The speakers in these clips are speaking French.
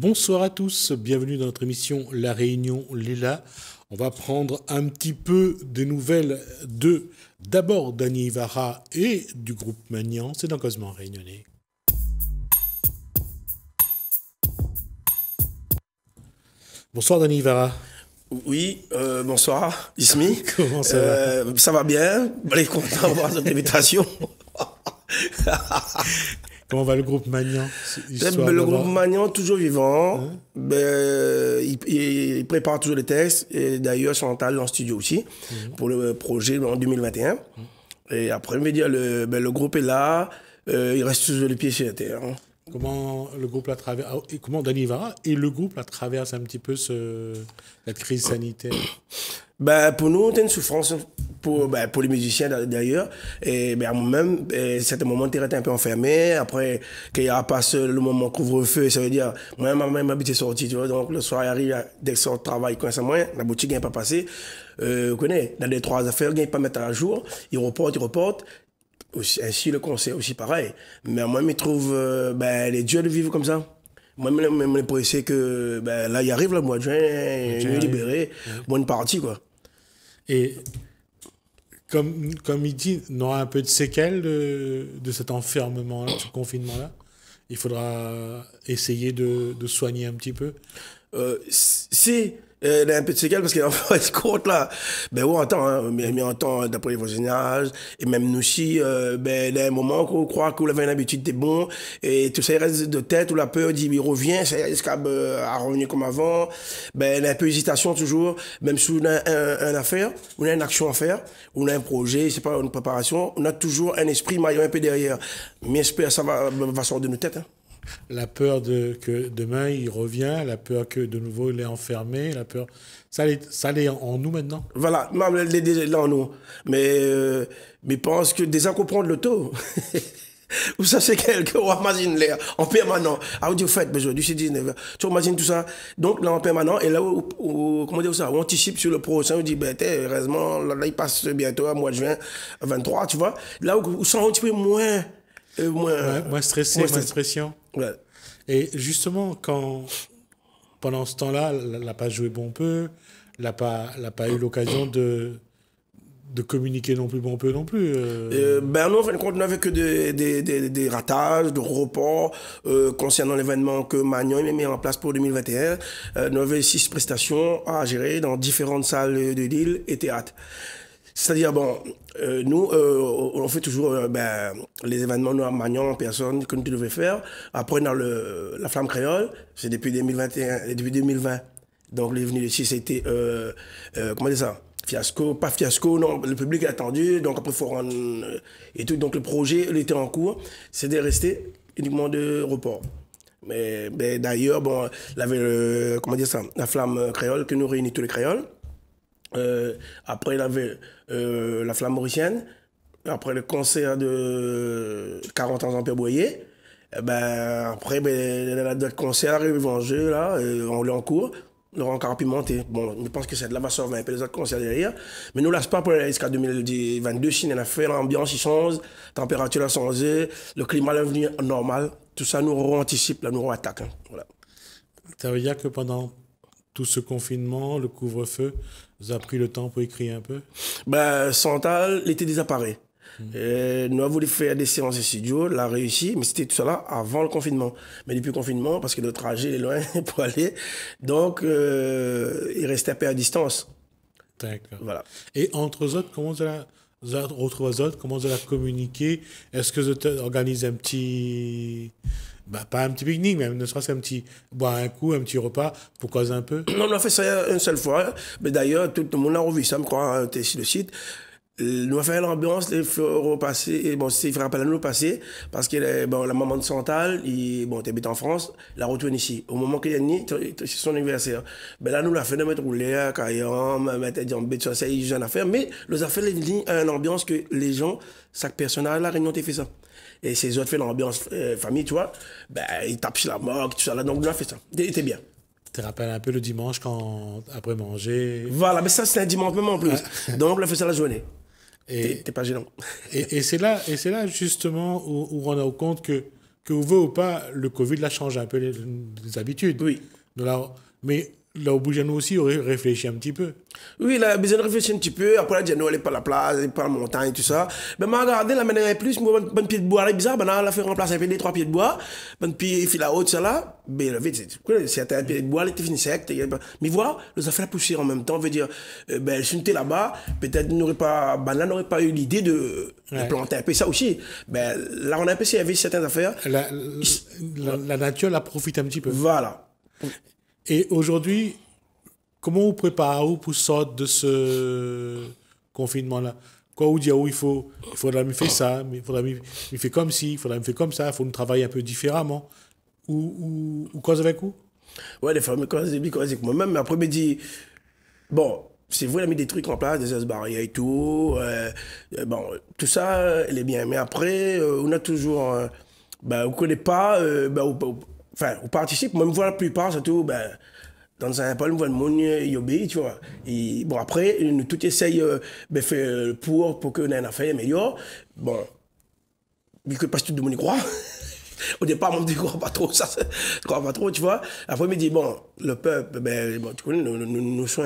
Bonsoir à tous, bienvenue dans notre émission La Réunion Lila. On va prendre un petit peu de nouvelles d'abord d'Annie Ivara et du groupe Magnan. C'est dans Cosmo Réunionnais. Bonsoir Dani Ivara. Oui, bonsoir, Ismi. Comment ça va? Ça va bien. Je suis content de voir cette invitation. Comment va le groupe Magnan? Le groupe Magnan, toujours vivant. Il prépare toujours les textes. Et d'ailleurs, Chantal en studio aussi pour le projet en 2021. Et après, je vais dire, le groupe est là. Il reste toujours les pieds sur la terre. Comment le groupe la traverse, comment Dani Ivara et le groupe la traverse un petit peu cette crise sanitaire? Pour nous, c'est une souffrance pour les musiciens d'ailleurs. Et moi-même, certains moments, tu es un peu enfermé. Après, qu'il n'y a pas le moment couvre-feu, ça veut dire, moi-même, ma boutique est sortie, tu vois. Donc, le soir arrive, dès que je sors de travail, quand ça moins, la boutique n'est pas passée. Vous connaissez, dans les trois affaires, il n'y a pas mettre à jour. Ils reportent. Ainsi, le concert aussi pareil. Mais moi, je trouve les dieux de vivre comme ça. Moi, je pour essayer que là, il arrive le mois de juin, il est libéré, bonne partie, quoi. Et comme il dit, on aura un peu de séquelles de cet enfermement-là, de ce confinement-là. Il faudra essayer de soigner un petit peu. Il y a un peu de séquelles parce qu'en fait, compte là, on entend, mais on entend d'après les voisinages, et même nous aussi, il y a un moment qu'on croit qu'on avait une habitude, t'es bon, et tout ça, il reste de tête, ou la peur dit, il revient, ça risque à revenir comme avant, il y a un peu d'hésitation toujours, même si on a une affaire, on a une action à faire, on a un projet, c'est pas une préparation, on a toujours un esprit maillot un peu derrière. Mais j'espère que ça va sortir de nos têtes, hein. La peur que demain il revient, la peur que de nouveau il est enfermé, la peur, ça l'est en nous maintenant. Voilà, là en nous. Mais je pense que déjà qu'on prend de l'auto. Vous savez quelqu'un, on imagine l'air en permanent. Ah, vous dites, vous faites, aujourd'hui c'est 19h. Tu imagines tout ça. Donc là en permanent, et là comment dire ça, on anticipe sur le prochain, on dit, heureusement, là il passe bientôt à mois de juin 23, tu vois. Là où on sent un petit peu moins stressé, moins de pression. Ouais. Et justement, pendant ce temps-là, elle n'a pas joué bon peu, elle n'a pas eu l'occasion de communiquer non plus bon peu non plus. Nous, en fin de compte, on n'avait que des ratages, de reports concernant l'événement que Magnan a mis en place pour 2021. Nous avions 6 prestations à gérer dans différentes salles de l'île et théâtres. C'est-à-dire, nous, on fait toujours les événements nous, à Magnan en personne que nous devions faire. Après, dans la Flamme Créole, c'est depuis 2021, depuis 2020. Donc, les venus ici, c'était, comment dire ça? Fiasco, pas fiasco, non, le public a attendu, donc après, il faut rendre et tout. Donc, le projet, il était en cours, c'est de rester uniquement de report. Mais d'ailleurs, il y avait, comment dire ça, la Flamme Créole, que nous réunit tous les créoles. Après, il y avait la Flamme mauricienne. Après, le concert de 40 ans Jean-Pierre Boyer. Après, la date concert arrive en jeu, là, on est en cours. Laurent Carapimenté. Je pense que c'est de là va sauver un peu les autres concerts derrière. Mais nous, là, c'est pas pour aller jusqu'à 2022. Si on a fait l'ambiance, il change, la température a changé, le climat est devenu normal. Tout ça, nous anticipe, là, nous attaque. Hein. Voilà. Ça veut dire que pendant tout ce confinement, le couvre-feu, vous avez pris le temps pour écrire un peu? Chantal, était désapparu. Nous avons voulu faire des séances de studio, l'a réussi, mais c'était tout ça là avant le confinement. Mais depuis le confinement, parce que le trajet est loin pour aller, donc il restait un peu à distance. D'accord. Voilà. Et entre autres, comment vous allez communiquer? Est-ce que vous organisez un petit... pas un petit pique-nique, mais ne serait-ce qu'un petit... boire un coup, un petit repas, pour causer un peu? Non, on a fait ça une seule fois. Mais d'ailleurs, tout le monde a revu ça, je crois, sur le site. Nous avons fait l'ambiance, les repasser, et c'est il rappelle à nous le passé, parce que la maman de Chantal, t'habites en France, la retourne ici. Au moment qu'il y a ni, c'est son anniversaire. Là, nous l'a fait de mettre rouler, caillant, mettre des embêtes sur ça, il y a une affaire, mais nous avons fait une ambiance que les gens, chaque personne à la réunion, t'as fait ça. Et ces autres fait l'ambiance famille, tu vois, ils tapent sur la morgue, tout ça, là, donc nous avons fait ça. C'était bien. Tu te rappelles un peu le dimanche après manger. Voilà, mais ça, c'est un dimanche même en plus. Donc, on a fait ça la journée. T'es pas gênant. Et c'est là justement où on a au compte que que vous voulez ou pas, le Covid l'a changé un peu les habitudes. Oui. Mais là, au bout de nous aussi, on réfléchit un petit peu. Oui, il a besoin de réfléchir un petit peu. Après, la Djano, elle n'est pas la place, elle n'est pas la montagne, tout ça. Mais m'a regardé, la manière plus, bon pied de bois, c'est bizarre, elle a fait remplacer un peu des 3 pieds de bois. Bon pied, fil à haute, ça là. Mais le vite, c'est un pied de bois, elle était fini sec. Mais voilà, nous a fait la poussière en même temps. Veut dire, ben, si on était là-bas, peut-être n'aurait pas, là, n'aurait pas eu l'idée de planter un peu ça aussi. Ben, là, on a un peu servi certaines affaires. La nature la profite un petit peu. Voilà. Et aujourd'hui, comment vous préparez-vous pour sortir de ce confinement-là? Quoi vous dire, il faudra me faire ça, il faudra me faire comme ci, il faudra me faire comme ça, il faut nous travailler un peu différemment. Ou cause avec vous? Ouais, des fois, mais cause avec moi-même, mais après, me dit, bon, c'est vrai, on a mis des trucs en place, des barrières et tout, bon, tout ça, elle est bien. Mais après, on a toujours, ben, on ne connaît pas, enfin, on participe, même voir la plupart, surtout, ben, dans un pas le monde y obéit, tu vois. Et bon, après, nous tout essaye de faire pour qu'on ait une affaire meilleure. Bon, vu que pas tout le monde y croit. Au départ, on me dit, crois pas trop, ça, crois pas trop, tu vois. Après, il me dit, bon, le peuple, ben, bon, tu connais, nous sommes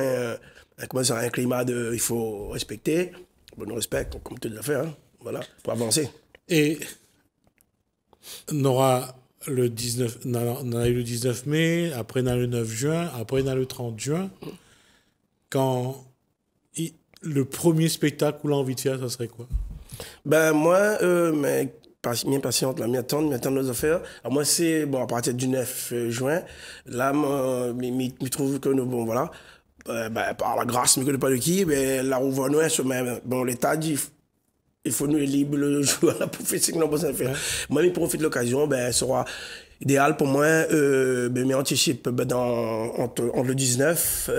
un climat de, il faut respecter. Bon, nous respectons, comme toutes les affaires, hein, voilà, pour avancer. Et on aura le 19, on a eu le 19 mai, après on a le 9 juin, après on a le 30 juin. Quand le premier spectacle où l'on a envie de faire, ça serait quoi? Ben, moi, mais bien patiente, là, m'attendre nos affaires. Alors, moi, c'est, bon, à partir du 9 juin, là, je trouve que nous, bon, voilà, ben, par la grâce, mais que ne pas de qui, ben, la roue va nous, bon, l'État dit, il faut nous libérer le jour à la prophétie que nous avons besoin de faire. Ouais. Moi, je profite de l'occasion, ben, sera idéal pour moi, ben, mais anticipe ben, entre le 19,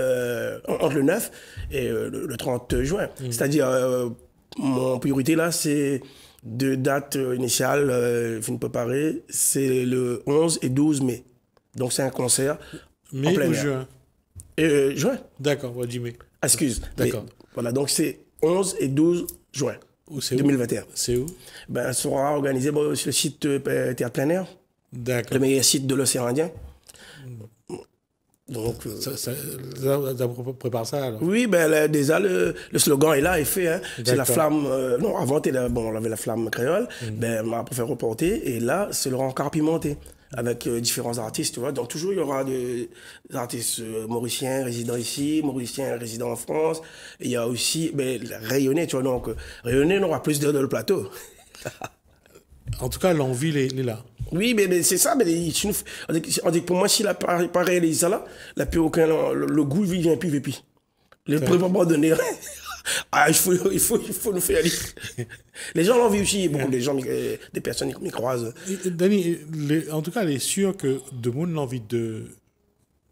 entre le 9 et le 30 juin. C'est-à-dire, mon priorité là, c'est deux dates initiales, fin de préparer, c'est le 11 et 12 mai. Donc, c'est un concert. Mai ou juin? Juin. D'accord, on va dire mai. Excuse. D'accord. Voilà, donc c'est 11 et 12 juin. C'est 2021. C'est où? Ben, ça sera organisé sur le site Théâtre Plein Air. D'accord. Le meilleur site de l'océan Indien. Donc, ça prépare ça alors? Oui, ben, déjà, le slogan est là, est fait. Hein. C'est la flamme. Non, avant, on avait la flamme créole. Ben, on a fait reporter. Et là, c'est le rencard pimenté. Avec différents artistes, tu vois. Donc, toujours, il y aura des artistes mauriciens résidant ici, mauriciens résidant en France. Et il y a aussi, ben, rayonnais, tu vois. Donc, rayonnais, on aura plus d'heures dans le plateau. En tout cas, l'envie, elle est là. Oui, mais c'est ça. Mais on dit que pour moi, si la pas réalisé ça là, la plus aucun, le goût, il vient plus, et puis. Les preuves abandonnées. Ah, il faut nous faire aller. Les gens l'ont vu aussi, beaucoup de gens, des personnes qui me croisent. Danny, en tout cas, elle est sûre que de monde a envie de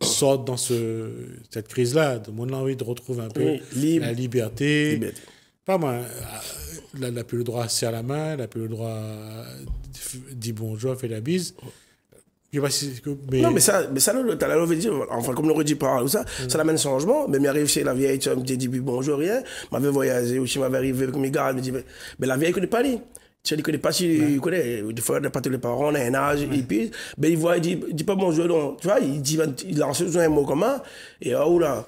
sortir dans cette crise-là, de monde a envie de retrouver un peu la liberté. Pas moi, elle n'a plus le droit à se serrer la main, elle n'a plus le droit à dire bonjour, faire la bise. Non, mais ça, t'as la dire, enfin, comme le redit par ça, ça l'amène changement. Mais m'arrive chez la vieille, tu me dis bonjour, rien. M'avait voyagé, aussi m'avait arrivé avec mes gars, me dit, mais la vieille, ne connaît pas lui. Tu ne connais pas si il connaît. Des fois, pas tous les parents, on a un âge, et puis, ben, il voit, il dit pas bonjour, donc, tu vois, il lance un mot commun, et oh là,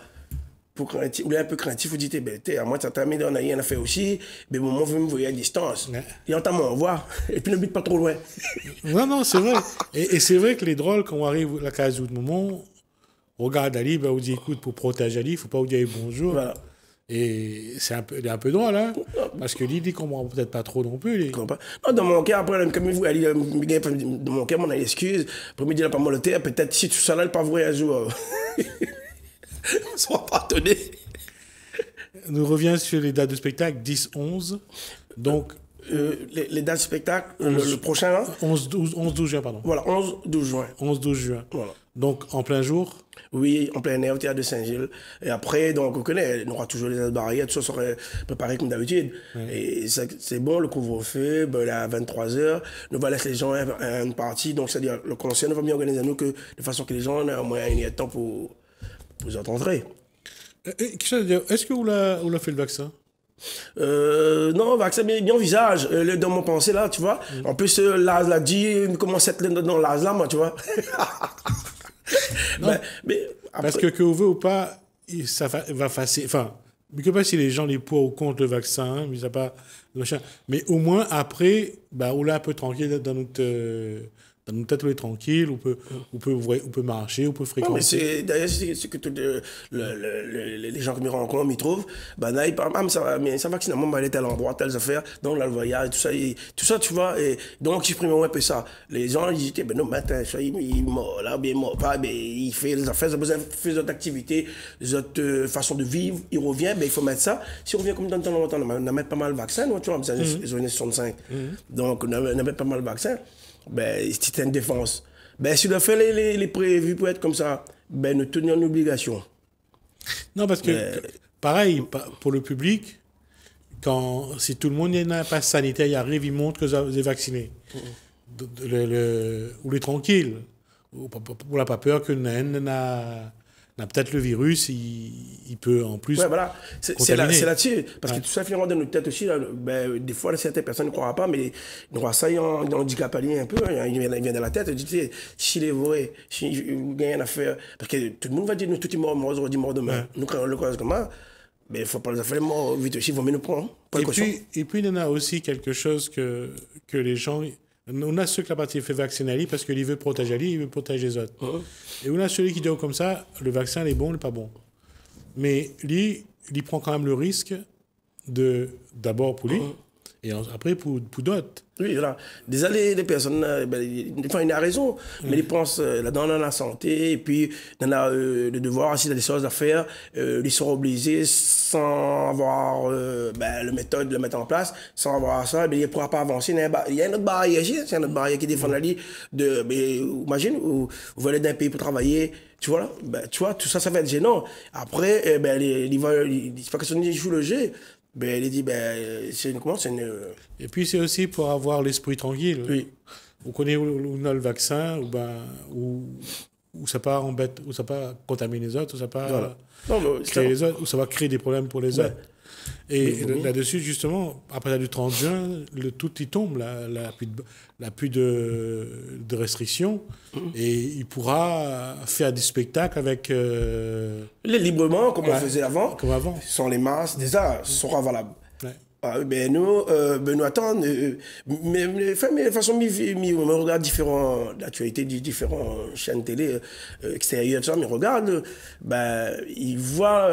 il est un peu craintif, il dit, à moi, ça t'a mis dans a fait aussi, mais bon, moi, je me voyais à distance. Et on t'a m'envoie, et puis ne bute pas trop loin. Non, c'est vrai. Et c'est vrai que les drôles, quand on arrive à la case du moment, on regarde Ali, ben, on dit, écoute, pour protéger Ali, il ne faut pas vous dire bonjour. Voilà. Et il est un peu drôle, hein, parce que lui, il comprend peut-être pas trop non plus. Non, dans mon cas, après, comme vous allez, dans mon cas, on a l'excuse. Premier dit, il n'a pas mal de terre, peut-être si tout ça là, il pas vrai un jour. On ne sera pas étonné. Nous revenons sur les dates de spectacle, 10-11. Donc. Les dates de spectacle, le prochain là 11-12 juin, pardon. Voilà, 11-12 juin. 11-12 juin. Voilà. Donc, en plein jour? Oui, en plein air, au théâtre de Saint-Gilles. Et après, donc, on connaît, on aura toujours les barrières, tout ça serait préparé comme d'habitude. Ouais. Et c'est bon, le couvre-feu, ben, à 23h, nous va laisser les gens une partie. Donc, c'est-à-dire, le concert, nous va mieux organiser nous que de façon que les gens aient au moins un temps pour vous entendre. Est-ce que vous l'avez fait le vaccin? Non, vaccin, bien visage. Dans mon pensée, là, tu vois. En plus, l'âge l'a dit, comment c'est dans l'âge là, moi, tu vois. Non, mais parce que vous veut ou pas, ça va faciliter. Enfin, je ne sais pas si les gens les pour ou contre le vaccin, mais ça pas. Mais au moins, après, bah, on est un peu tranquille dans notre tête, on est tranquille, on peut marcher, on peut non, mais fréquenter. d'ailleurs, c'est que les gens qui me rencontrent, m'y trouvent, ben là, ils parlent, ah, mais ça vaccine, moi, aller tel endroit, telles affaires, donc là, le voyage, tout ça, tu vois, et donc, j'exprime un peu ça. Les gens, ils disent, ben non, matin, il est mort, là, bien mort, pas, ben, il fait les affaires, il fait d'autres activités, d'autres façons de vivre, il revient, ben, il faut mettre ça. Si on revient comme dans le temps longtemps, on a mis pas mal de vaccins, tu vois, les années 65. Donc, on a mis pas mal de vaccins. Ben, c'était une défense. Ben, si on a fait les prévus pour être comme ça, ben, nous tenions une obligation. Non, parce que, pareil, pour le public, si tout le monde a un pass sanitaire, il arrive, il montre que vous êtes vacciné. Ou les tranquilles. On n'a pas peur que n'a peut-être le virus, il peut en plus Ouais, voilà. C'est contaminer. là-dessus. Parce que tout ça, finalement, dans notre tête aussi, là, ben, des fois, certaines personnes ne croient pas, mais ils croient ça, ils ont handicapé un peu. Hein, il vient dans la tête. Ils disent, tu sais, s'il est vrai, si vous gagnez une affaire. Parce que tout le monde va dire, nous, tout est mort, aujourd'hui, mort demain. Nous, quand on le croise comme ça, mais il ne faut pas les affaires morts vite aussi, il vaut mieux nous prendre. Et puis, il y en a aussi quelque chose que les gens. On a ceux que la partie fait vacciner Ali parce qu'il veut protéger Ali, il veut protéger les autres. Et on a celui qui dit comme ça, le vaccin il est bon, il n'est pas bon. Mais lui, il prend quand même le risque d'abord pour lui, et après pour d'autres. Oui, voilà. Désolé, les personnes, enfin, il a raison, mais ils pensent là-dedans dans la santé, et puis dans le devoir, s'il y a des choses à faire, ils sont obligés sans avoir le méthode de le mettre en place, sans avoir ça, ils ne pourront pas avancer. Il y a une autre barrière ici, c'est une autre barrière qui défend la vie de, imagine, vous allez d'un pays pour travailler, tu vois, tu vois, tout ça, ça va être gênant. Après, c'est pas question de jouer le jeu. Ben, il dit, ben, Et puis c'est aussi pour avoir l'esprit tranquille. Oui. On connaît où on a le vaccin, où ça pas embête, où ça pas contaminer les autres, où ça pas Voilà. Non, créer les autres, où ça va créer des problèmes pour les Ouais. autres. Et là-dessus, justement, après du 30 juin, tout y tombe, la plus de restrictions, et il pourra faire des spectacles avec... Librement, comme on faisait avant, comme avant. sans les masques, déjà, sera valable. Ouais. Ah, ben nous attendons, mais de façon, on regarde différentes actualités, différentes chaînes télé extérieures, ça, mais regarde, ben, ils voient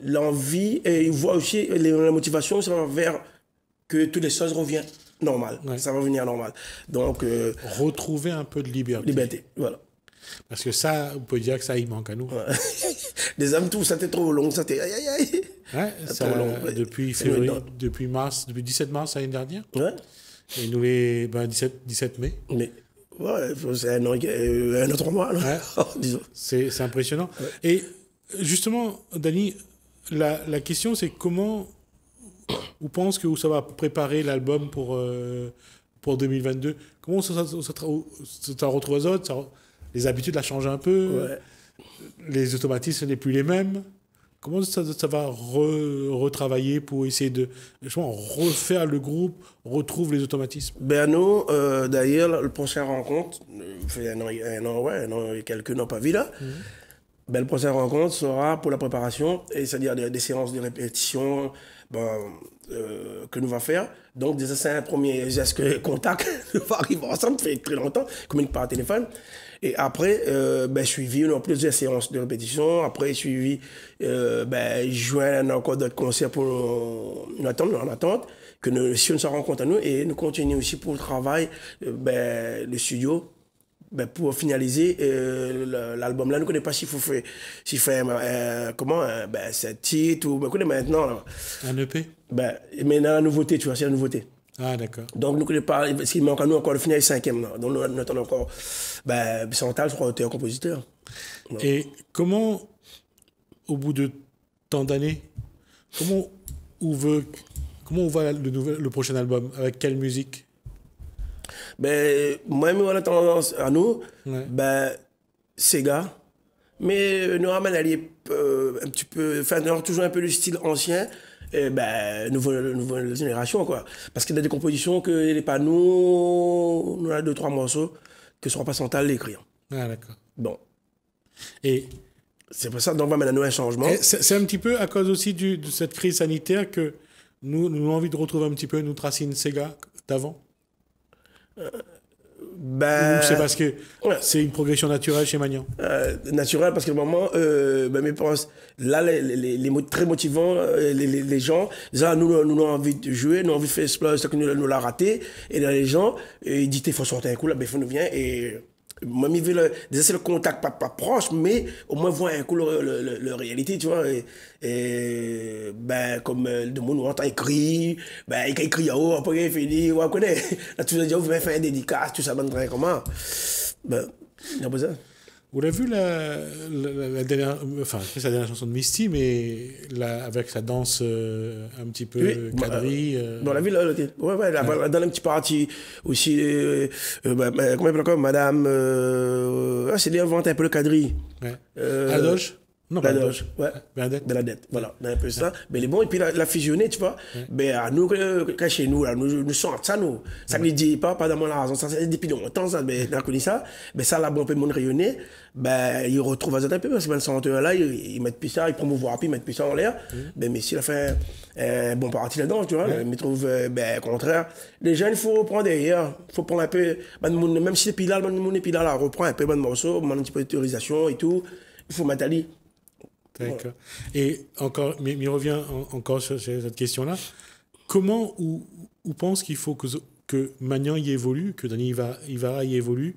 l'envie et ils voient aussi la motivation vers que toutes les choses reviennent normales. Ouais. Ça va revenir normal. Donc, Retrouver un peu de liberté. liberté, voilà. Parce que ça, on peut dire que ça, il manque à nous. Ouais. Des hommes, tout, ça c'était trop long, ça c'était aïe aïe aïe. Ouais, ça, trop long, ouais. depuis février, depuis 17 mars l'année dernière. Ouais. Et nous, 17 mai. Mais, ouais, c'est un autre mois, là. Ouais. Disons. C'est impressionnant. Ouais. Et justement, Dany, la question, c'est comment on pense que ça va préparer l'album pour 2022. Comment ça retrouve aux autres, les habitudes la changent un peu. Ouais. Les automatismes n'est plus les mêmes. Comment ça va retravailler pour essayer de refaire le groupe, retrouve les automatismes? Ben nous, d'ailleurs, le prochain rencontre, fait un an et quelques n'ont pas vu là. Ben, le prochain rencontre sera pour la préparation, c'est-à-dire des séances de répétition que nous allons faire. Donc, déjà, c'est un premier geste contact. Nous allons arriver ensemble, ça fait très longtemps, communique par téléphone. Et après, suivi, on a plusieurs séances de répétition. Après, suivi, joindre encore d'autres concerts pour une attente, si on se rencontre à nous, et nous continuons aussi pour le travail, le studio, pour finaliser l'album là. Nous ne connaissons pas s'il faut faire, c'est titre ou connaît maintenant là. Un EP? Mais dans la nouveauté, tu vois, c'est la nouveauté. Ah, d'accord. Donc, nous ne connaissons pas, parce qu'il manque à nous encore le final 5e là. Donc, nous attendons encore, Santal, je crois, auteur-compositeur. Et comment, au bout de tant d'années, comment on voit le prochain album? Avec quelle musique? Moi, on a tendance à nous, Ouais. Sega, mais nous ramène un petit peu, enfin, toujours un peu le style ancien, nouvelle génération, quoi. Parce qu'il y a des compositions que les pas nous avons 2-3 morceaux que sont pas Santal l'écrire. Ah, d'accord. Bon. Et c'est pour ça qu'on va maintenant un changement. C'est un petit peu à cause aussi de cette crise sanitaire que nous avons envie de retrouver un petit peu notre racine Sega d'avant. C'est parce que c'est une progression naturelle chez Magnan. Naturelle parce que le moment, mais pense, là, les mots très motivants, les gens, déjà, nous avons envie de jouer, nous avons envie de faire exploser ce que nous l'avons raté. Et là, les gens, ils disent, il faut sortir un coup, là, ben, il faut nous venir. Et moi, déjà, c'est le contact pas proche, mais au moins voir un coup le réalité, tu vois. Et ben, comme le monde nous entend écrit, ben, il écrit, oh, après, il finit, on connaît. Là, tu veux dire, vous venez faire une dédicace, tout ça, ben, comment. Ben, il n'y a pas ça. Vous l'avez vu la dernière, enfin, c'est sa dernière chanson de Misty, mais avec sa danse un petit peu quadrille. On l'a vu là, dans un petit parti aussi, comment elle s'appelle encore, Madame, c'est lui invente un peu le quadrille. À Doge. Non, la Doge, ouais. Bernadette, voilà, un peu ça. Mais les bons, et puis la fusionner, tu vois. Ben, à nous, chez nous, là, nous sommes ça, nous. Ça ne dit pas dans mon raison, ça, c'est depuis longtemps, ça, ben, on a connu ça. Ben, ça, là, bon, peut monde rayonner. Ben, ils retrouvent ça un peu, parce que ben, ce chanteur-là, ils mettent plus ça, ils promouvoient, puis ils mettent plus ça en l'air. Ben, mais s'il a fait un bon parti là-dedans, tu vois, mais trouve, ben, au contraire. Les gens, il faut reprendre derrière. Il faut prendre un peu, même si c'est Pilar, le monde est Pilar, là, reprend un peu de morceau, un petit peu d'autorisation et tout. Il faut mettre à lui. D'accord. Et encore, mais il revient encore sur cette question-là. Comment ou pense qu'il faut que Magnan y évolue, que Danny Ivara y évolue,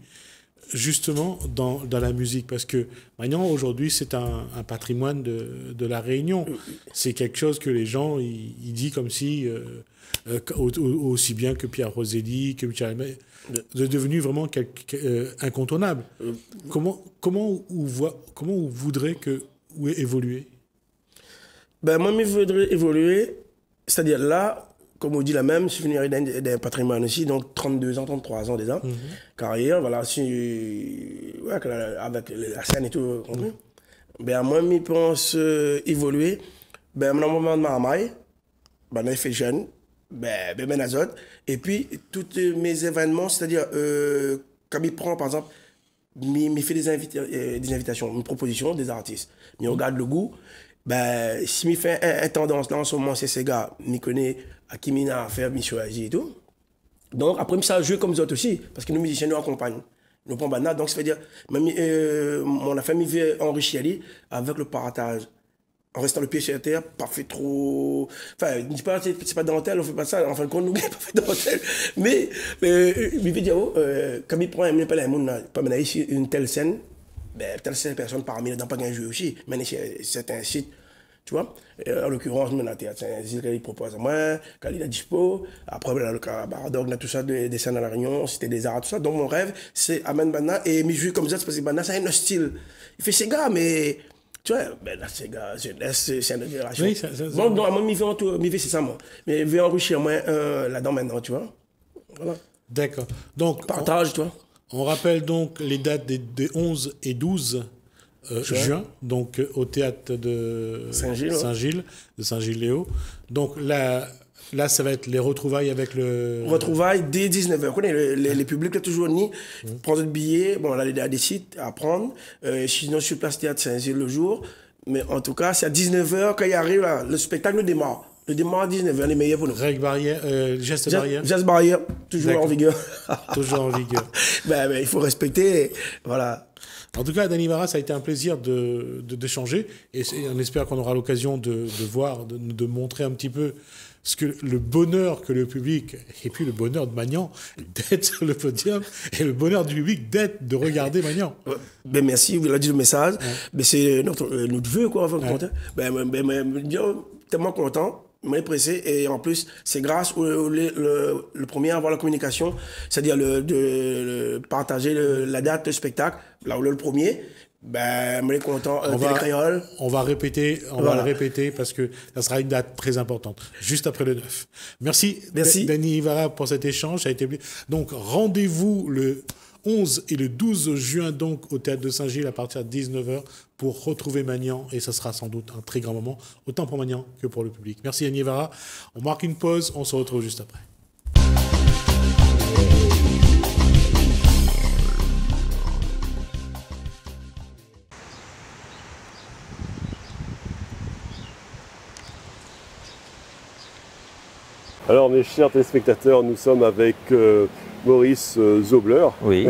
justement dans la musique? Parce que Magnan, aujourd'hui, c'est un patrimoine de la Réunion. C'est quelque chose que les gens, ils disent comme si, aussi bien que Pierre Roselli, que Michel, c'est devenu vraiment incontournable. Comment vous voudrez où évoluer? Ben, moi, je voudrais évoluer, c'est-à-dire là, comme on dit la même, je suis venu d'un patrimoine aussi, donc 32 ans, 33 ans déjà, carrière, voilà, avec la scène et tout, ben, moi, je pense évoluer, ben, mon moment de Marmaille, ben, je fait jeune, ben, azote, et puis, tous mes événements, c'est-à-dire, quand il prend, par exemple, il fait des invitations, une proposition des artistes. Mais on regarde le goût. Ben, si il fait un tendance, là en ce moment, c'est ces gars, il connaît à qui il a affaire, il choisit et tout. Donc, après, ça joue comme les autres aussi, parce que nous, musiciens, nous accompagnons. Nous prenons banane, donc ça veut dire, même mon famille vient enrichir avec le partage. En restant le pied sur la terre, pas fait trop. Enfin, je dis pas, c'est pas dentelle, on fait pas ça. En fin de compte, nous, pas fait dentelle. Mais, il veut dire, quand il prend un pas maintenant ici, une telle scène, ben, telle personne parmi les dans pas un jeu aussi. Mais c'est un site, tu vois. En l'occurrence, maintenant, c'est un site qu'il propose à moi, quand il a dispo. Après, le Baradog, on a tout ça, des scènes à la Réunion, c'était des arts, tout ça. Donc, mon rêve, c'est amener Bana et me jouer comme ça, c'est parce que Bana, c'est un style. Il fait ses gars, mais. Tu vois, ben là, c'est une génération. Oui, bon, non, moi, c'est ça, moi. Mais je vais enrichir, moi, là-dedans maintenant, tu vois. Voilà. D'accord. Donc, partage, toi. On rappelle donc les dates des 11 et 12 juin, donc au théâtre de Saint-Gilles, de Saint-Gilles-Léo. Donc là, ça va être les retrouvailles avec le... Retrouvailles dès 19h. Les publics, là, toujours ni prendre le billet. Bon, là, il y a des sites à prendre. Sinon, sur place théâtre Saint-Gilles le jour. Mais en tout cas, c'est à 19h quand il arrive, là, le spectacle démarre. Le démarre à 19h, les meilleurs pour nous. Règle barrière, geste barrière. Geste barrière, toujours en vigueur. Toujours en vigueur. Ben, il faut respecter, voilà. En tout cas, Danny Ivara, ça a été un plaisir d'échanger. Et on espère qu'on aura l'occasion de voir, de montrer un petit peu le bonheur que le public, et puis le bonheur de Magnan d'être sur le podium, et le bonheur du public de regarder Magnan. Ben merci, vous l'avez dit le message. Ouais. Ben c'est notre vœu, quoi, en fin de compte. Tellement content. Mais pressé, et en plus, c'est grâce le premier à avoir la communication, c'est-à-dire de partager la date, le spectacle, là où le premier, ben, on est content, Créole. On va le répéter parce que ça sera une date très importante, juste après le 9. Merci. Danny Ivara pour cet échange, ça a été... Donc, rendez-vous le 11 et le 12 juin donc au Théâtre de Saint-Gilles à partir de 19 h pour retrouver Magnan et ce sera sans doute un très grand moment, autant pour Magnan que pour le public. Merci Yann Guevara. On marque une pause, on se retrouve juste après. Alors mes chers téléspectateurs, nous sommes avec Maurice Zobler. Oui.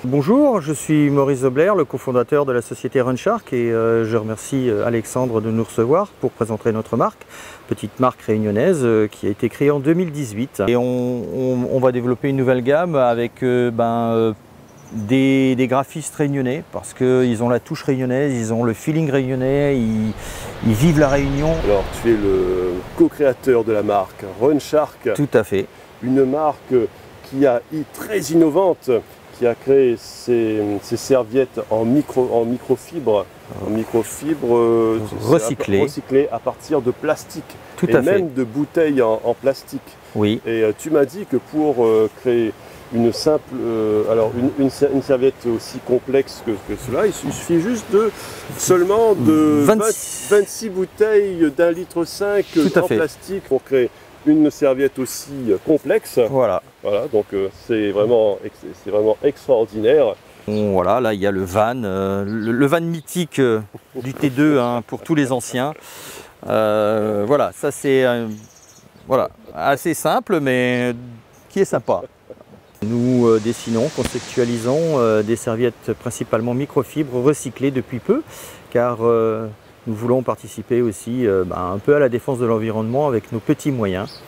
Bonjour, je suis Maurice Zobler, le cofondateur de la société RunShark et je remercie Alexandre de nous recevoir pour présenter notre marque, petite marque réunionnaise qui a été créée en 2018. Et on va développer une nouvelle gamme avec des graphistes réunionnais parce qu'ils ont la touche réunionnaise, ils ont le feeling réunionnais, ils vivent la Réunion. Alors tu es le co-créateur de la marque RunShark. Tout à fait. Une marque qui est très innovante, qui a créé ses serviettes en microfibre recyclées à partir de plastique. Tout à fait. Même de bouteilles en plastique. Oui. Et tu m'as dit que pour créer une simple, une serviette aussi complexe que cela, il suffit juste seulement de 26 bouteilles d'1,5 litre en plastique pour créer une serviette aussi complexe. Voilà. Voilà, donc c'est vraiment extraordinaire. Voilà, là il y a le van, le van mythique du T2 hein, pour tous les anciens. Voilà, ça c'est voilà, assez simple mais qui est sympa. Nous dessinons, conceptualisons des serviettes principalement microfibres recyclées depuis peu, car nous voulons participer aussi un peu à la défense de l'environnement avec nos petits moyens.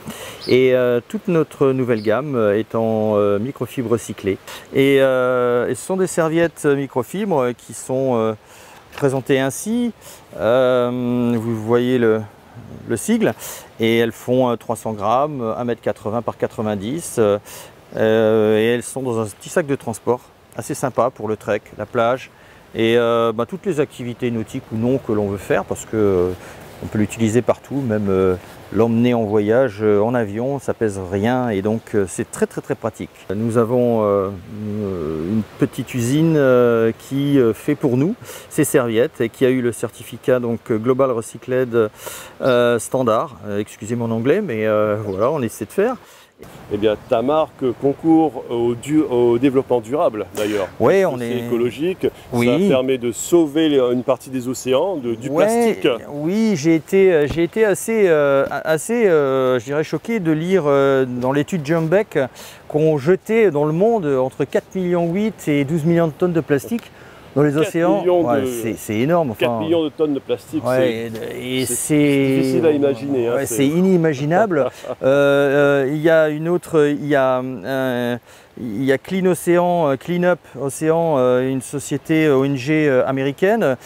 Et toute notre nouvelle gamme est en microfibres recyclées. Et ce sont des serviettes microfibres qui sont présentées ainsi. Vous voyez le sigle, et elles font 300 grammes, 1,80 m par 90 m. Et elles sont dans un petit sac de transport assez sympa pour le trek, la plage et toutes les activités nautiques ou non que l'on veut faire parce que on peut l'utiliser partout, même l'emmener en voyage en avion, ça pèse rien et donc c'est très pratique. Nous avons une petite usine qui fait pour nous ces serviettes et qui a eu le certificat donc Global Recycled Standard. Excusez mon anglais mais voilà, on essaie de faire. Eh bien, ta marque concourt au développement durable d'ailleurs. Oui, c'est écologique, oui. Ça permet de sauver une partie des océans du plastique. Oui, j'ai été assez je dirais choqué de lire dans l'étude Jumbeck qu'on jetait dans le monde entre 4,8 millions et 12 millions de tonnes de plastique. Dans les océans, c'est énorme. 4 millions de tonnes de plastique, c'est difficile à imaginer. Hein, c'est inimaginable. Il y a une autre, il y a Clean Ocean, Clean Up Océan, une société ONG américaine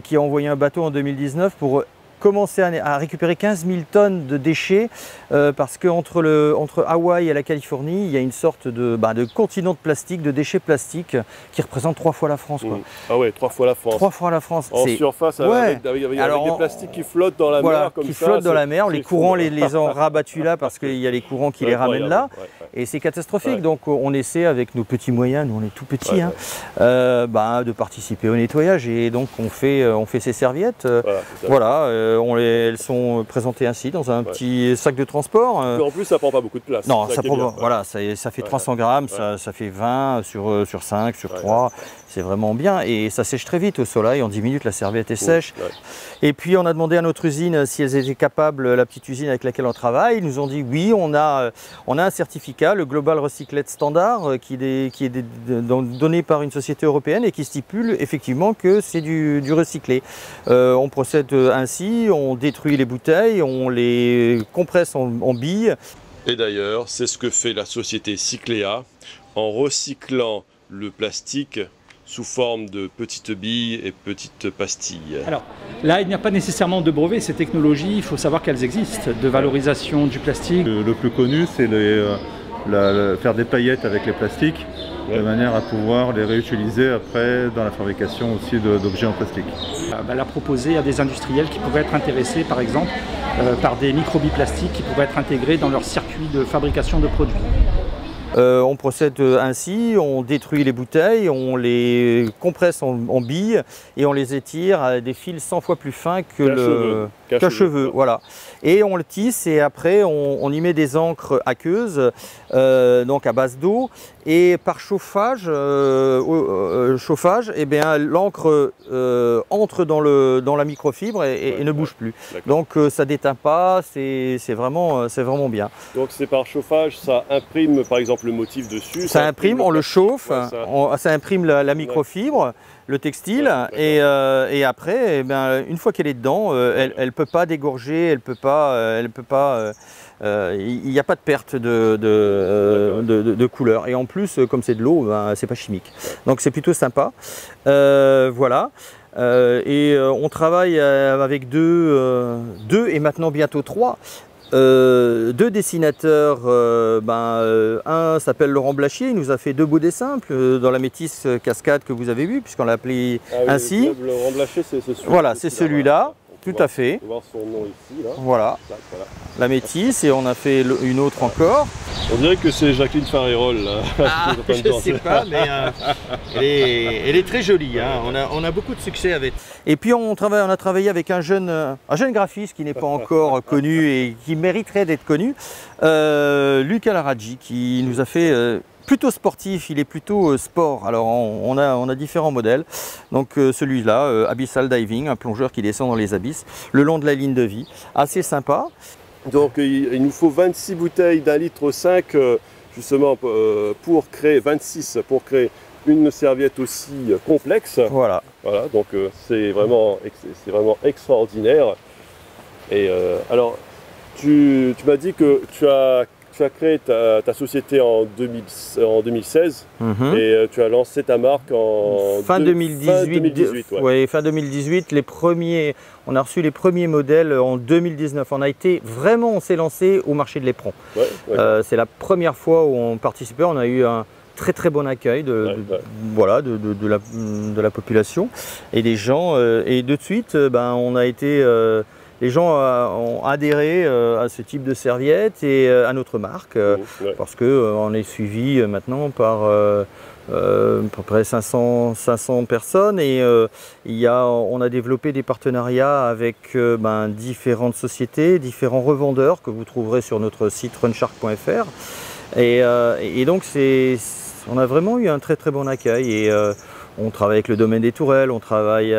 qui a envoyé un bateau en 2019 pour commencer à récupérer 15 000 tonnes de déchets parce qu'entre Hawaï et la Californie, il y a une sorte de continent de plastique, de déchets plastiques qui représente 3 fois la France. Quoi. Ah ouais, 3 fois la France. 3 fois la France. En surface, avec des plastiques qui flottent dans la mer comme ça. Qui flottent dans la mer, les courants les ont rabattus là parce qu'il y a les courants qui les ramènent là. Et c'est catastrophique. Donc on essaie avec nos petits moyens, nous on est tout petits, de participer au nettoyage et donc on fait ces serviettes. Elles sont présentées ainsi dans un petit sac de transport. En plus, ça prend pas beaucoup de place. Non, ça fait 300 grammes, ça fait 20 sur 5, sur 3. C'est vraiment bien et ça sèche très vite au soleil. En 10 minutes, la serviette est sèche. Et puis, on a demandé à notre usine si elles étaient capables, la petite usine avec laquelle on travaille. Ils nous ont dit oui, on a un certificat, le Global Recycled Standard, qui est donné par une société européenne et qui stipule effectivement que c'est du recyclé. On procède ainsi, on détruit les bouteilles, on les compresse en billes. Et d'ailleurs, c'est ce que fait la société Cycléa en recyclant le plastique sous forme de petites billes et peties pastilles. Alors là, il n'y a pas nécessairement de brevet, ces technologies, il faut savoir qu'elles existent, de valorisation du plastique. Le plus connu, c'est faire des paillettes avec les plastiques, de manière à pouvoir les réutiliser après dans la fabrication aussi d'objets en plastique. La proposer à des industriels qui pourraient être intéressés, par exemple, par des microbilles plastiques qui pourraient être intégrés dans leur circuit de fabrication de produits. On procède ainsi, on détruit les bouteilles, on les compresse en billes et on les étire à des fils 100 fois plus fins que qu'un cheveu. Voilà. Et on le tisse et après on y met des encres aqueuses, donc à base d'eau. Et par chauffage, eh bien l'encre entre dans la microfibre et ne bouge plus. Donc ça déteint pas, c'est vraiment bien. Donc c'est par chauffage, ça imprime par exemple le motif dessus. Ça imprime, on le chauffe, ça imprime la microfibre, le textile, et après, eh bien, une fois qu'elle est dedans, elle ne peut pas dégorger, il n'y a pas de perte de couleur. Et en plus, comme c'est de l'eau, ben, c'est pas chimique. Donc c'est plutôt sympa. Voilà. On travaille avec deux et maintenant bientôt 3. 2 dessinateurs, un s'appelle Laurent Blachier, il nous a fait 2 beaux dessins dans la métisse cascade que vous avez vu, puisqu'on l'a appelé ainsi. Laurent Blachier, c'est celui-là. Voilà, c'est celui-là, tout à fait. On peut voir son nom ici. Là. Voilà, la métisse, et on a fait une autre encore. On dirait que c'est Jacqueline Farérol. Je ne sais pas, mais elle est très jolie. Hein. On a beaucoup de succès avec. Et puis on a travaillé avec un jeune graphiste qui n'est pas encore connu et qui mériterait d'être connu, Luc Alaradji, qui nous a fait plutôt sportif, il est plutôt sport. Alors on a différents modèles. Donc celui-là, Abyssal Diving, un plongeur qui descend dans les abysses, le long de la ligne de vie, assez sympa. Donc il nous faut 26 bouteilles d'1,5 litre justement pour créer 26 pour créer une serviette aussi complexe. Voilà. Voilà, donc c'est vraiment extraordinaire. Et alors tu m'as dit que tu as créé ta société en 2016 et tu as lancé ta marque en fin 2018. Ouais, fin 2018, on a reçu les premiers modèles en 2019. On s'est lancé au marché de l'éperon. C'est la première fois où on participait, on a eu un très très bon accueil de la population et des gens. Et de suite, on a été... les gens ont adhéré à ce type de serviette et à notre marque parce qu'on est suivi maintenant par à peu près 500 personnes et on a développé des partenariats avec différentes sociétés, différents revendeurs que vous trouverez sur notre site runshark.fr et donc on a vraiment eu un très très bon accueil et on travaille avec le domaine des Tourelles, on travaille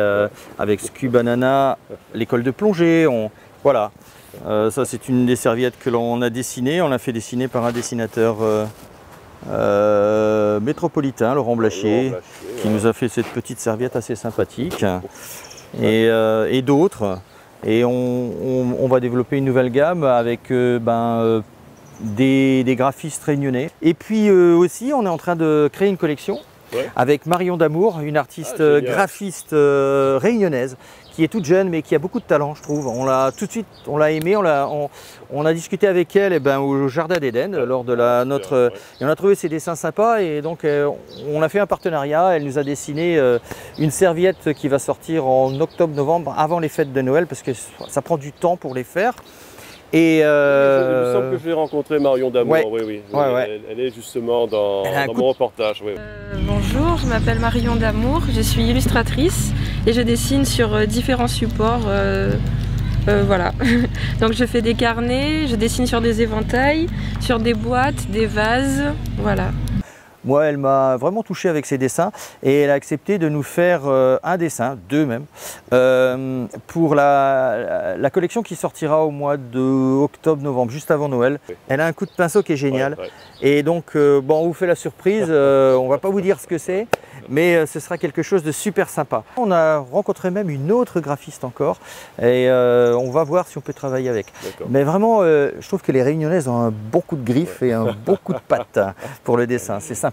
avec Scubanana, l'école de plongée. Voilà, ça c'est une des serviettes que l'on a dessinées. On l'a fait dessiner par un dessinateur métropolitain, Laurent Blachier, qui nous a fait cette petite serviette assez sympathique. Et d'autres. Et on va développer une nouvelle gamme avec des graphistes réunionnais. Et puis aussi, on est en train de créer une collection avec Marion Damour, une artiste graphiste réunionnaise qui est toute jeune mais qui a beaucoup de talent, je trouve. Tout de suite, on l'a aimée, on a discuté avec elle au Jardin d'Éden lors de et on a trouvé ses dessins sympas et donc on a fait un partenariat. Elle nous a dessiné une serviette qui va sortir en octobre-novembre avant les fêtes de Noël parce que ça prend du temps pour les faire. Et il me semble que je l'ai rencontré, Marion Damour, oui. Elle est justement dans mon reportage. Bonjour, je m'appelle Marion Damour, je suis illustratrice et je dessine sur différents supports. Voilà. Donc je fais des carnets, je dessine sur des éventails, sur des boîtes, des vases, voilà. Moi, elle m'a vraiment touché avec ses dessins et elle a accepté de nous faire un dessin, 2 même, pour la collection qui sortira au mois de octobre-novembre, juste avant Noël. Elle a un coup de pinceau qui est génial. Et donc, on vous fait la surprise, on ne va pas vous dire ce que c'est, mais ce sera quelque chose de super sympa. On a rencontré même une autre graphiste encore et on va voir si on peut travailler avec. Mais vraiment, je trouve que les Réunionnaises ont un bon coup de griffe et un bon coup de patte pour le dessin. C'est sympa.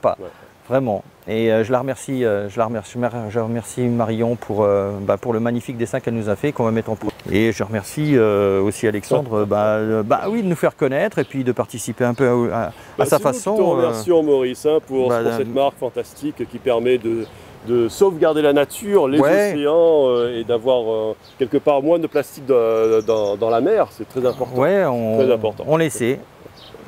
Vraiment. Et je remercie Marion pour le magnifique dessin qu'elle nous a fait, qu'on va mettre en pause. Et je remercie aussi Alexandre de nous faire connaître et puis de participer un peu à sa façon. Nous te remercions Maurice pour cette marque fantastique qui permet de sauvegarder la nature, les océans et d'avoir quelque part moins de plastique dans la mer. C'est très important. Ouais, on l'essaie.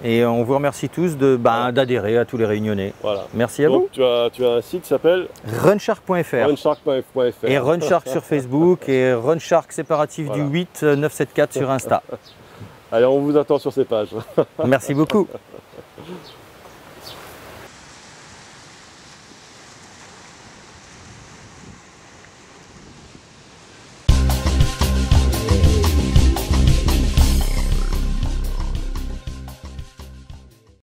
Et on vous remercie tous d'adhérer à tous les Réunionnais. Voilà. Merci à vous. Tu as un site qui s'appelle Runshark.fr. Runshark.fr. Et Runshark sur Facebook et Runshark séparatif du 8 974 sur Insta. Allez, on vous attend sur ces pages. Merci beaucoup.